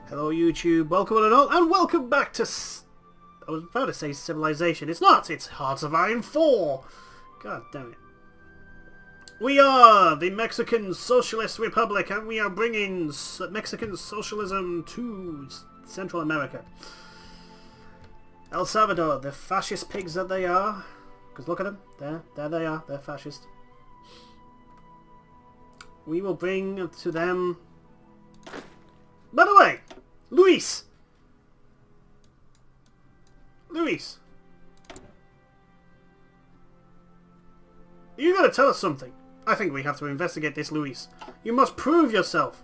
Hello YouTube, welcome one and all, and welcome back to... I was about to say Civilization. It's not, it's Hearts of Iron 4! God damn it. We are the Mexican Socialist Republic, and we are bringing Mexican socialism to Central America. El Salvador, the fascist pigs that they are. Because look at them, there they are, they're fascist. We will bring to them... By the way, Luis! You gotta tell us something. I think we have to investigate this, Luis. You must prove yourself.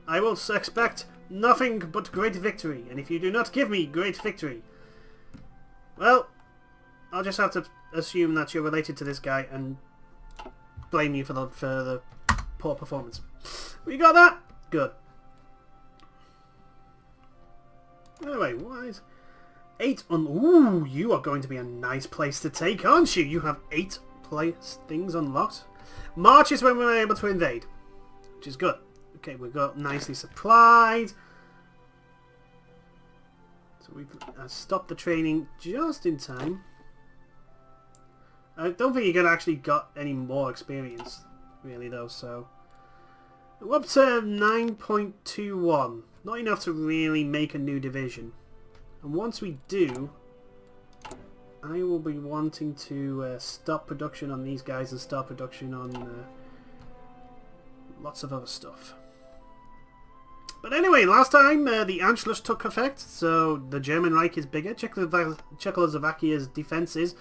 I will expect nothing but great victory, and if you do not give me great victory, well, I'll just have to assume that you're related to this guy and blame you for the poor performance. We got that? Good. Anyway, why is 8 on... Ooh, you are going to be a nice place to take, aren't you? You have 8 things unlocked. March is when we're able to invade, which is good. Okay, we've got nicely supplied. So we've stopped the training just in time. I don't think you're going to actually got any more experience, really, though, so... We're up to 9.21. Not enough to really make a new division. And once we do, I will be wanting to stop production on these guys and start production on lots of other stuff. But anyway, last time the Anschluss took effect, so the German Reich is bigger. Czechoslovakia's defences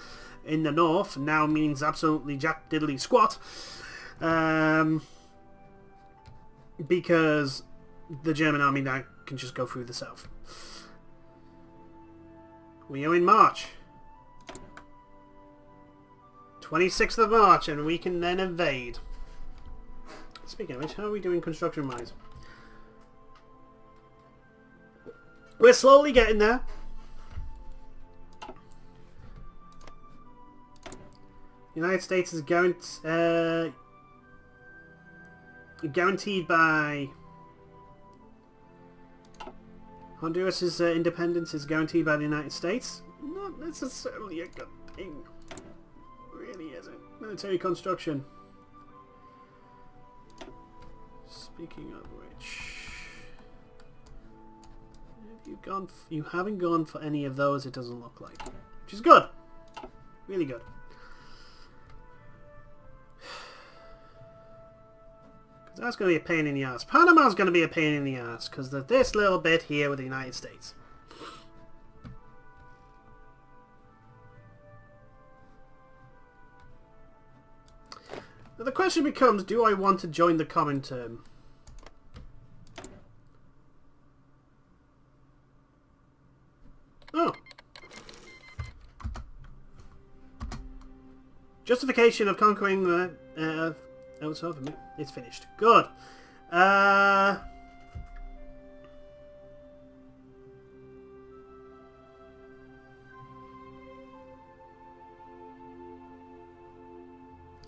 in the north now means absolutely jack diddly squat. Because the German army now can just go through the south. We are in March. 26th of March, and we can then invade. Speaking of which, how are we doing construction-wise? We're slowly getting there. United States is guaranteed by... Honduras' independence is guaranteed by the United States. Not necessarily a good thing. Really isn't. Military construction. Speaking of which... Have you gone... You haven't gone for any of those, it doesn't look like. Which is good. Really good. That's going to be a pain in the ass. Panama's going to be a pain in the ass because of this little bit here with the United States. Now the question becomes, do I want to join the Comintern? Oh. Justification of conquering the... Oh, it's over. It's finished. Good.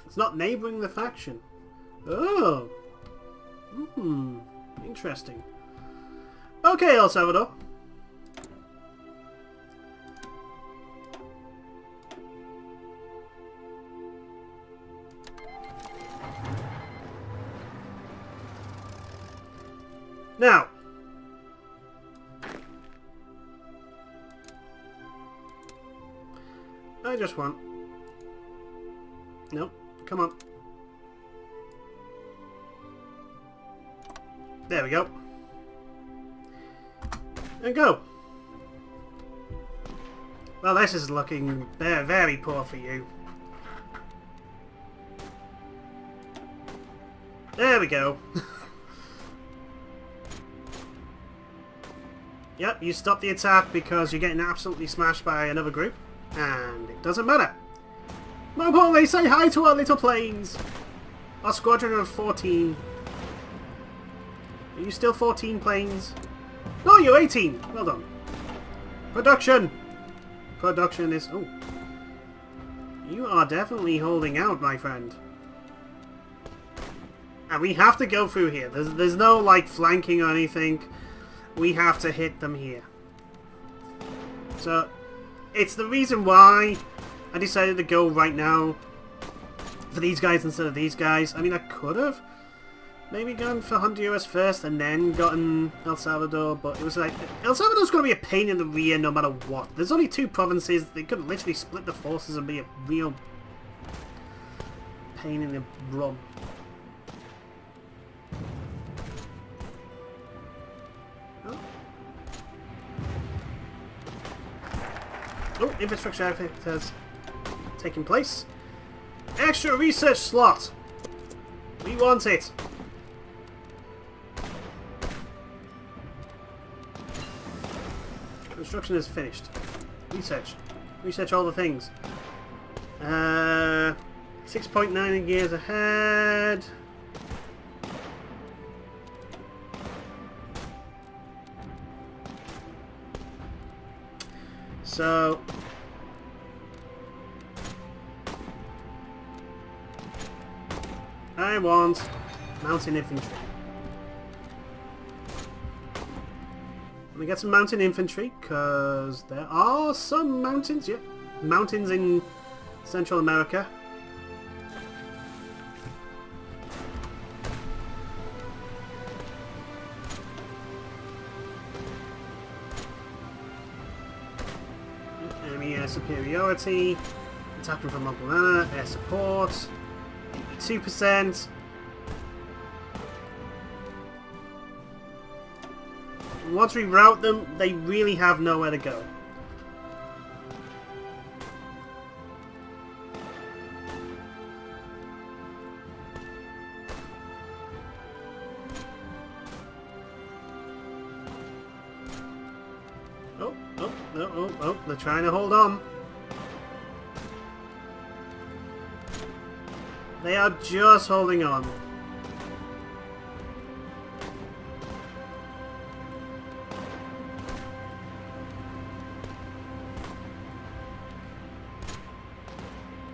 It's not neighbouring the faction. Oh. Interesting. Okay, El Salvador. Now, I just want... Nope, come on. There we go. And go. Well, this is looking very, very poor for you. There we go. Yep, you stop the attack because you're getting absolutely smashed by another group. And it doesn't matter. Mopole, say hi to our little planes. Our squadron of 14. Are you still 14 planes? No, you're 18. Well done. Production. Production is... Oh. You are definitely holding out, my friend. And we have to go through here. There's no, like, flanking or anything. we have to hit them here. So, it's the reason why I decided to go right now for these guys instead of these guys. I mean, I could have maybe gone for Honduras first and then gotten El Salvador, but it was like, El Salvador's going to be a pain in the rear no matter what. There's only 2 provinces. They could literally split the forces and be a real pain in the bum. Oh, infrastructure effect has taken place. Extra research slot. We want it. Construction is finished. Research. Research all the things. 6.9 years ahead. So I want mountain infantry. Let me get some mountain infantry, because there are some mountains, yep, mountains in Central America. Enemy air superiority, attacking from Montana, air support, 82%. Once we rout them, they really have nowhere to go. Oh, they're trying to hold on. They are just holding on.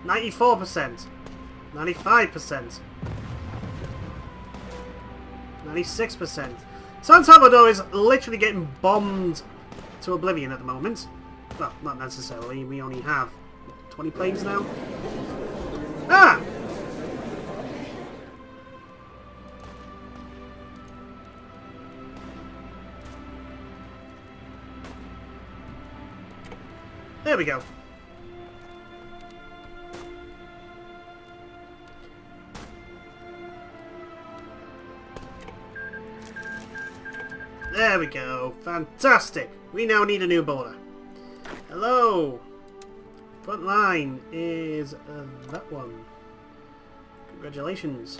%, 95%, 96%. San Salvador is literally getting bombed to oblivion at the moment. Well, not necessarily. We only have 20 planes now. Ah! There we go. There we go. Fantastic. We now need a new border. Hello. Front line is that one. Congratulations.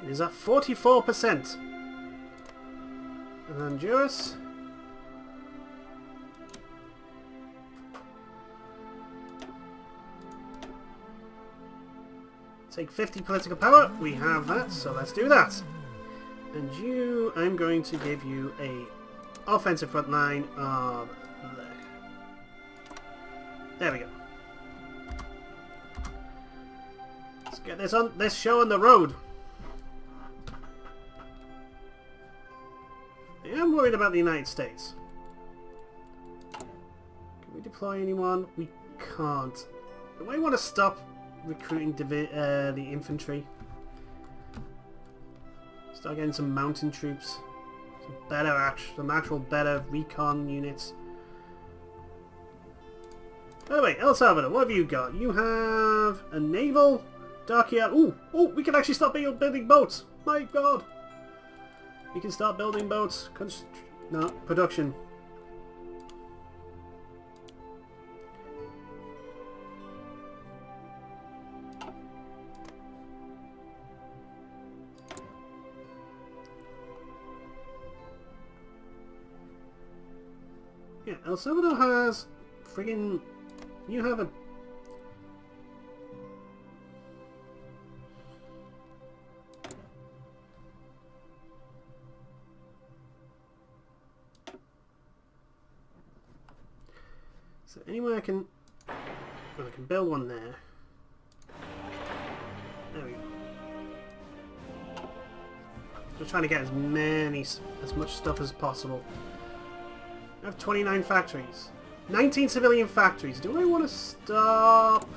It is at 44%. And Honduras. Take 50 political power. We have that, so let's do that. And you, I'm going to give you a offensive front line of there. There we go. Let's get this show on the road. I am worried about the United States. Can we deploy anyone? We can't. Do I want to stop recruiting the infantry? Start getting some mountain troops. Some actual better recon units. By the way, El Salvador, what have you got? You have a naval, dockyard. Ooh, we can actually start building boats. My God. We can start building boats. No, production. Yeah, El Salvador has friggin'... You have a... there anywhere I can... Well, I can build one there. There we go. Just trying to get as much stuff as possible. I have 29 factories. 19 civilian factories. Do I want to stop?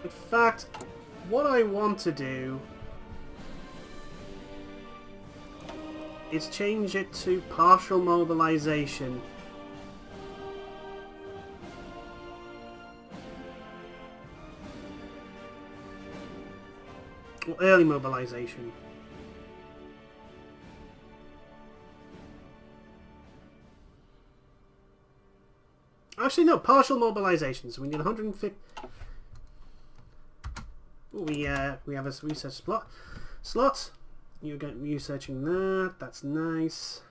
In fact, what I want to do is change it to partial mobilization. Or early mobilization. Actually, no, partial mobilization. So we need 150. Ooh, we have a research slot. You're researching that. That's nice.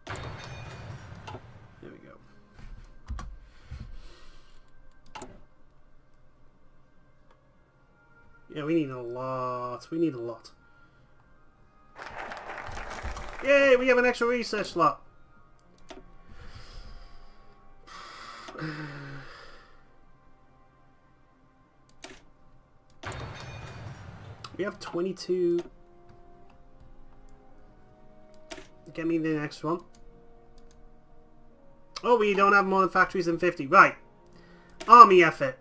There we go. Yeah, we need a lot. We need a lot. Yay, we have an extra research slot. We have 22. Get me the next one. Oh, we don't have more factories than 50. Right. Army effort.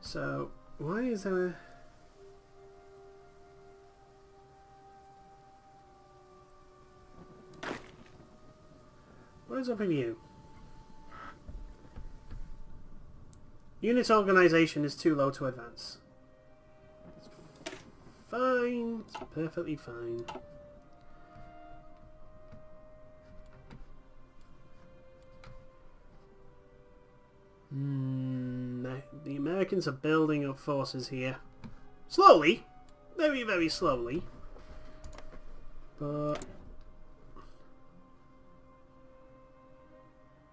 So, why is there a... What is up with you? Unit organization is too low to advance. It's fine. It's perfectly fine. The Americans are building up forces here. Slowly. Very, very slowly. But...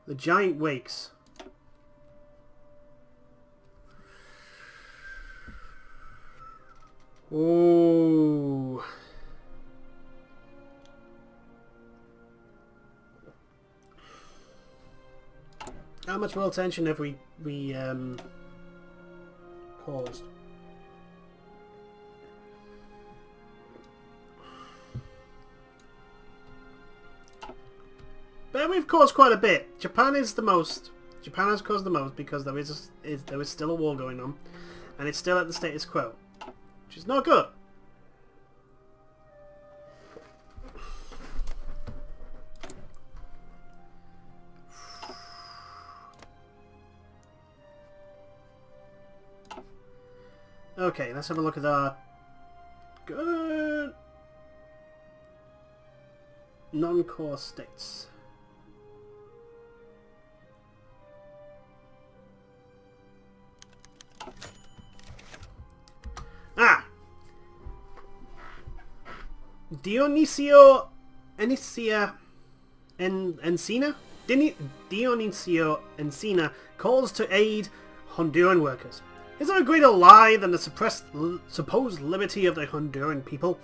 the giant wakes. Oh. How much more tension have we caused? But we've caused quite a bit. Japan is the most. Japan has caused the most because there is still a war going on, and it's still at the status quo, which is not good. Okay, let's have a look at our good non-core states. Ah! Dionisio Encina calls to aid Honduran workers. Is there a greater lie than the supposed liberty of the Honduran people,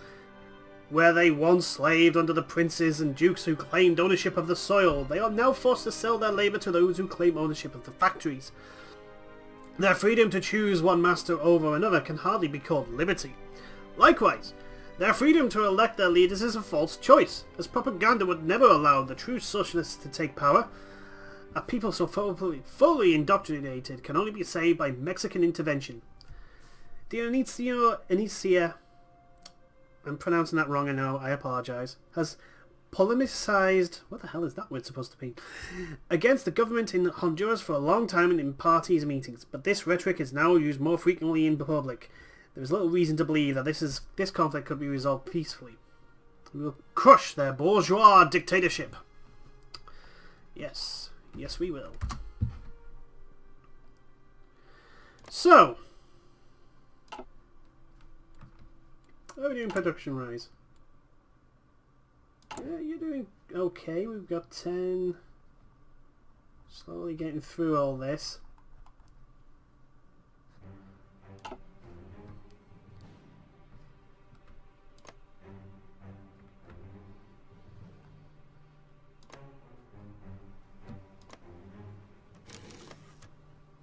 where they once slaved under the princes and dukes who claimed ownership of the soil? They are now forced to sell their labour to those who claim ownership of the factories. Their freedom to choose one master over another can hardly be called liberty. Likewise, their freedom to elect their leaders is a false choice, as propaganda would never allow the true socialists to take power. A people so fully indoctrinated can only be saved by Mexican intervention. Dionisio Encina, I'm pronouncing that wrong, I know, I apologise, has polemicized, what the hell is that word supposed to be, against the government in Honduras for a long time in parties meetings, but this rhetoric is now used more frequently in public. There is little reason to believe that this conflict could be resolved peacefully. We will crush their bourgeois dictatorship. Yes. Yes, we will. So. How are we doing production rise? Yeah, you're doing okay. We've got 10. Slowly getting through all this.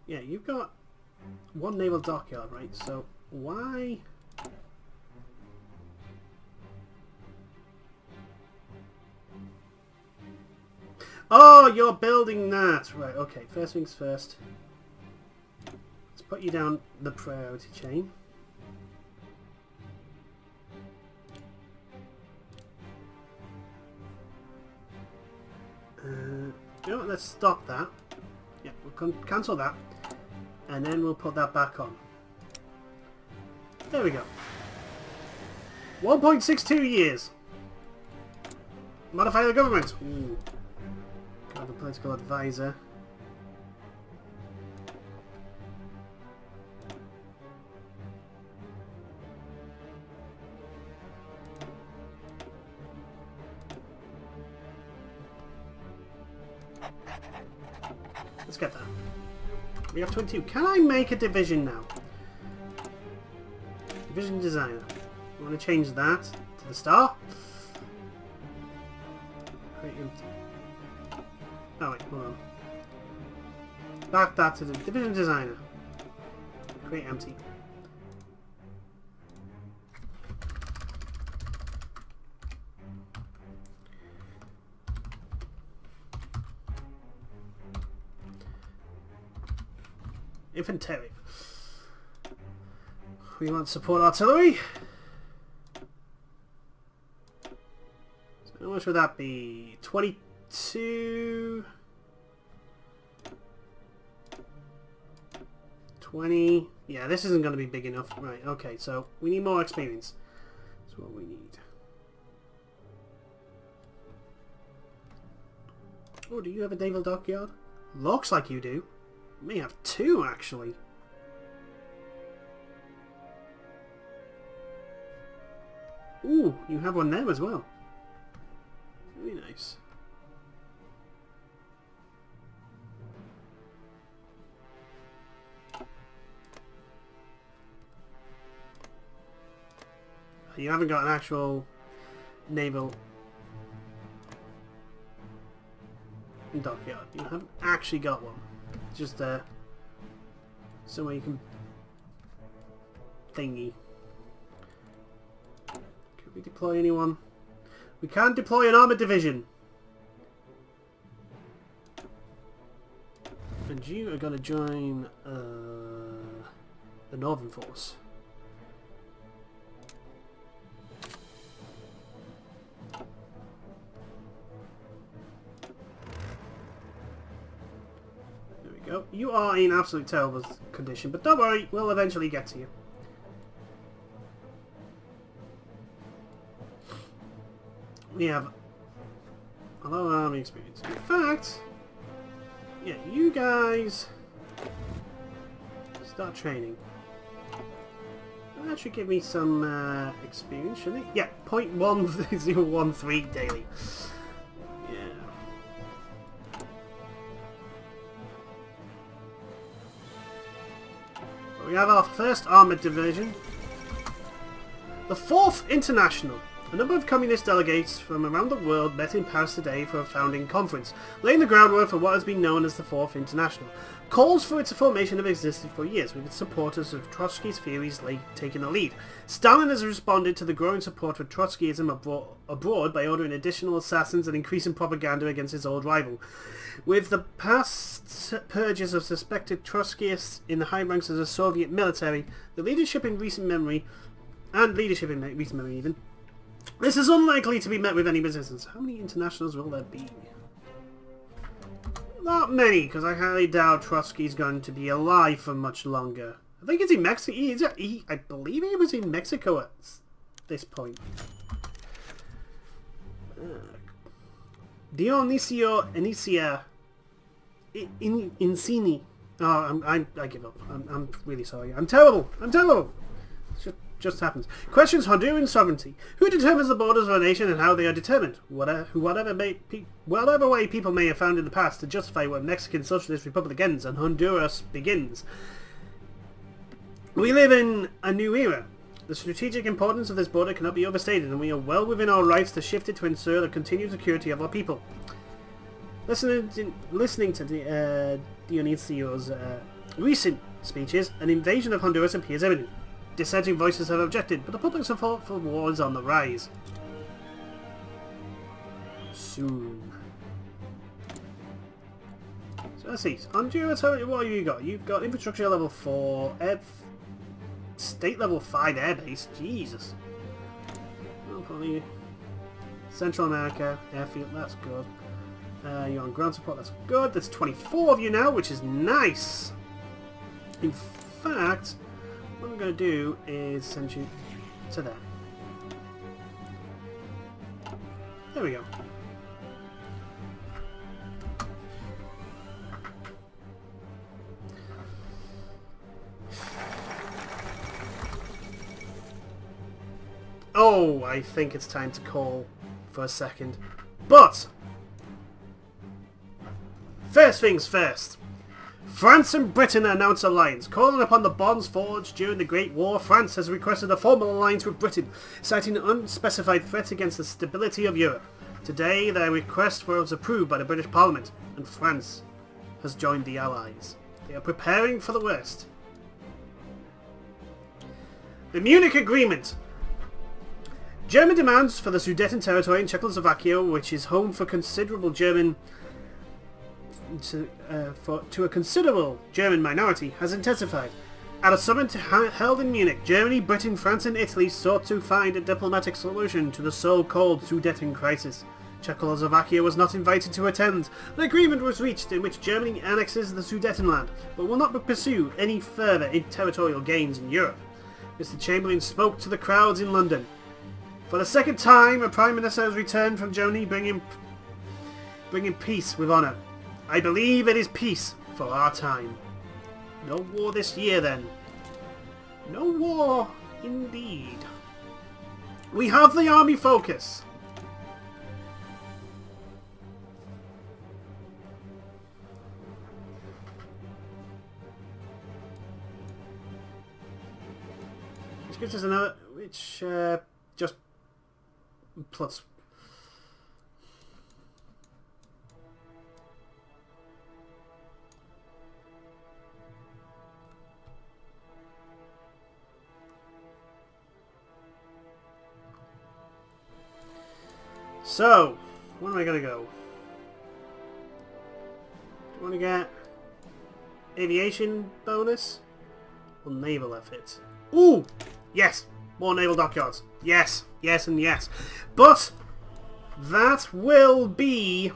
Yeah, you've got one naval dockyard, right? So why... Oh, you're building that! Right, okay. First things first. Let's put you down the priority chain. You know what? Let's stop that. Yeah, we'll cancel that. And then we'll put that back on. There we go. 1.62 years. Modify the government. Ooh. Got the political advisor. Let's get that. We have 22. Can I make a division now? Division designer. I want to change that to the star. Create empty. Oh wait, hold on. Back that to the division designer. Create empty. Infantry. We want support artillery. So how much would that be? 22... 20... Yeah, this isn't going to be big enough. Right, okay, so we need more experience. That's what we need. Oh, do you have a naval dockyard? Looks like you do. You may have two, actually. Ooh, you have one there as well. Very nice. You haven't got an actual naval dockyard. You haven't actually got one. It's just somewhere you can thingy. Can we deploy anyone? We can't deploy an armoured division. And you are going to join the Northern Force. Go. You are in absolute terrible condition, but don't worry, we'll eventually get to you. We have a lot of army experience. In fact, yeah, you guys start training. That should give me some experience, shouldn't it? Yeah, 0.1013 daily. We have our first armoured division. The 4th International. A number of communist delegates from around the world met in Paris today for a founding conference, laying the groundwork for what has been known as the 4th International. Calls for its formation have existed for years, with its supporters of Trotsky's theories taking the lead. Stalin has responded to the growing support for Trotskyism abroad by ordering additional assassins and increasing propaganda against his old rival. With the past purges of suspected Trotskyists in the high ranks of the Soviet military, the leadership in recent memory, even, this is unlikely to be met with any resistance. How many internationals will there be? Not many, because I highly doubt Trotsky's going to be alive for much longer. I think it's in Mexico. I believe he was in Mexico at this point. Dionisio Inicia Incini. Oh, I give up. I'm really sorry. I'm terrible. Just happens. Questions Honduran sovereignty. Who determines the borders of a nation and how they are determined? Whatever way people may have found in the past to justify where Mexican Socialist Republic ends and Honduras begins. We live in a new era. The strategic importance of this border cannot be overstated, and we are well within our rights to shift it to ensure the continued security of our people. Listening to Dionisio's recent speeches, an invasion of Honduras appears imminent. Dissenting voices have objected, but the public support for war is on the rise. Soon. So let's see. Honduras, what have you got? You've got infrastructure level 4, state level 5 airbase. Jesus. Probably Central America, airfield, that's good. You're on ground support, that's good. There's 24 of you now, which is nice. In fact, what I'm going to do is send you to there. There we go. Oh, I think it's time to call for a second. But first things first. France and Britain announce alliance. Calling upon the bonds forged during the Great War, France has requested a formal alliance with Britain, citing unspecified threats against the stability of Europe. Today, their request was approved by the British Parliament, and France has joined the Allies. They are preparing for the worst. The Munich Agreement. German demands for the Sudeten territory in Czechoslovakia, which is home for considerable German to a considerable German minority, has intensified. At a summit held in Munich, Germany, Britain, France and Italy sought to find a diplomatic solution to the so-called Sudeten crisis. Czechoslovakia was not invited to attend. An agreement was reached in which Germany annexes the Sudetenland, but will not pursue any further territorial gains in Europe. Mr Chamberlain spoke to the crowds in London. For the second time, a Prime Minister has returned from Germany bringing peace with honour. I believe it is peace for our time. No war this year then. No war indeed. We have the army focus. Which gives us another, which just plus. So, where am I going to go? Do you want to get aviation bonus or naval effort? Ooh! Yes! More naval dockyards. Yes, yes and yes. But that will be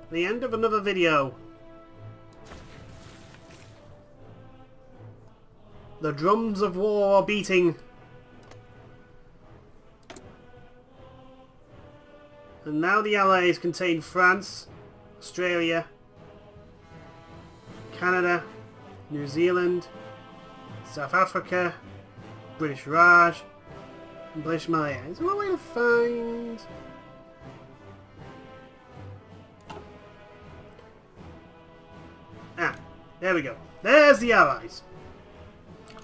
the end of another video. The drums of war are beating. And now the Allies contain France, Australia, Canada, New Zealand, South Africa, British Raj, and British Malaya. Is there a way to find... Ah, there we go. There's the Allies.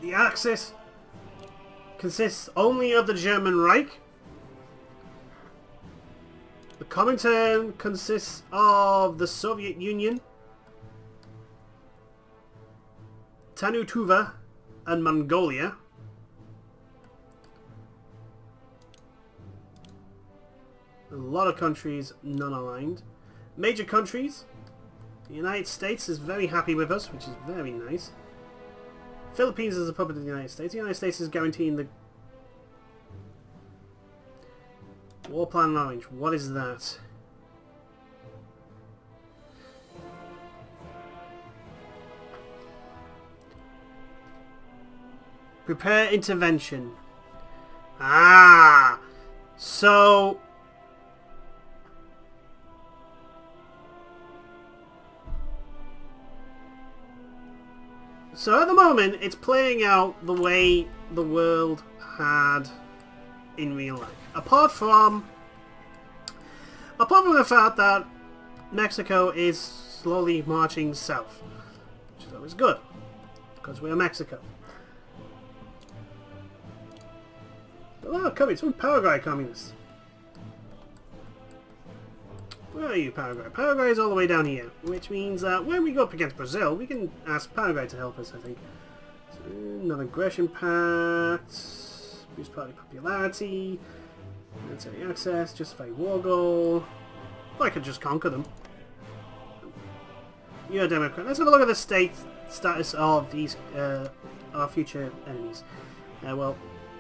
The Axis consists only of the German Reich. The Comintern consists of the Soviet Union, Tanutuva, and Mongolia. A lot of countries non-aligned. Major countries. The United States is very happy with us, which is very nice. Philippines is a puppet of the United States. The United States is guaranteeing the War Plan Orange. What is that? Prepare intervention. Ah! So... So at the moment, it's playing out the way the world had in real life. Apart from the fact that Mexico is slowly marching south. Which is always good. Because we're Mexico. Oh, communists. From Paraguay communists. Where are you, Paraguay? Paraguay is all the way down here. Which means that when we go up against Brazil, we can ask Paraguay to help us, I think. So, non-aggression pact. Boost party popularity. Military access. Justify war goal. Well, I could just conquer them. You're a Democrat. Let's have a look at the status of these our future enemies. Well,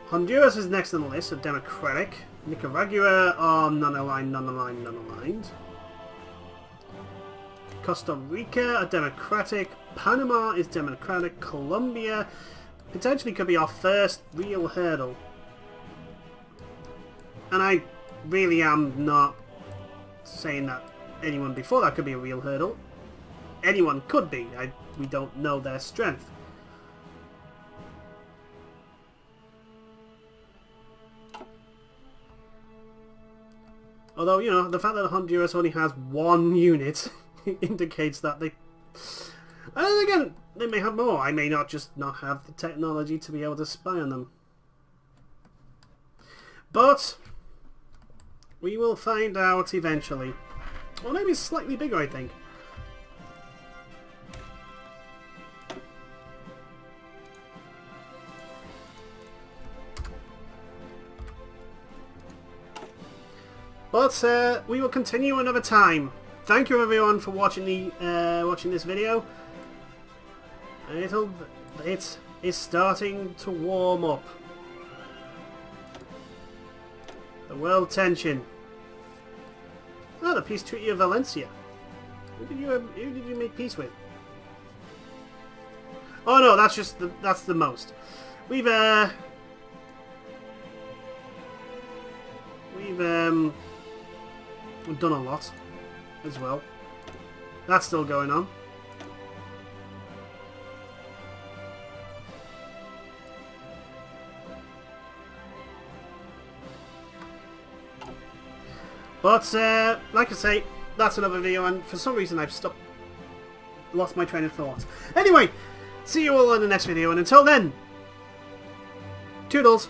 Honduras is next on the list, so Democratic. Nicaragua are non-aligned, non-aligned, non-aligned. Costa Rica are Democratic. Panama is Democratic. Colombia potentially could be our first real hurdle. And I really am not saying that anyone before that could be a real hurdle. Anyone could be. We don't know their strength. Although, you know, the fact that Honduras only has one unit indicates that they... And again, they may have more. I may not have the technology to be able to spy on them. But we will find out eventually. Or maybe it's slightly bigger, I think. But we will continue another time. Thank you everyone for watching this video. It is starting to warm up. The world tension. Oh, the peace treaty of Valencia. Who did you make peace with? Oh no, that's the most. We've done a lot as well. That's still going on. But like I say, that's another video, and for some reason I've lost my train of thought. Anyway, see you all in the next video, and until then, toodles.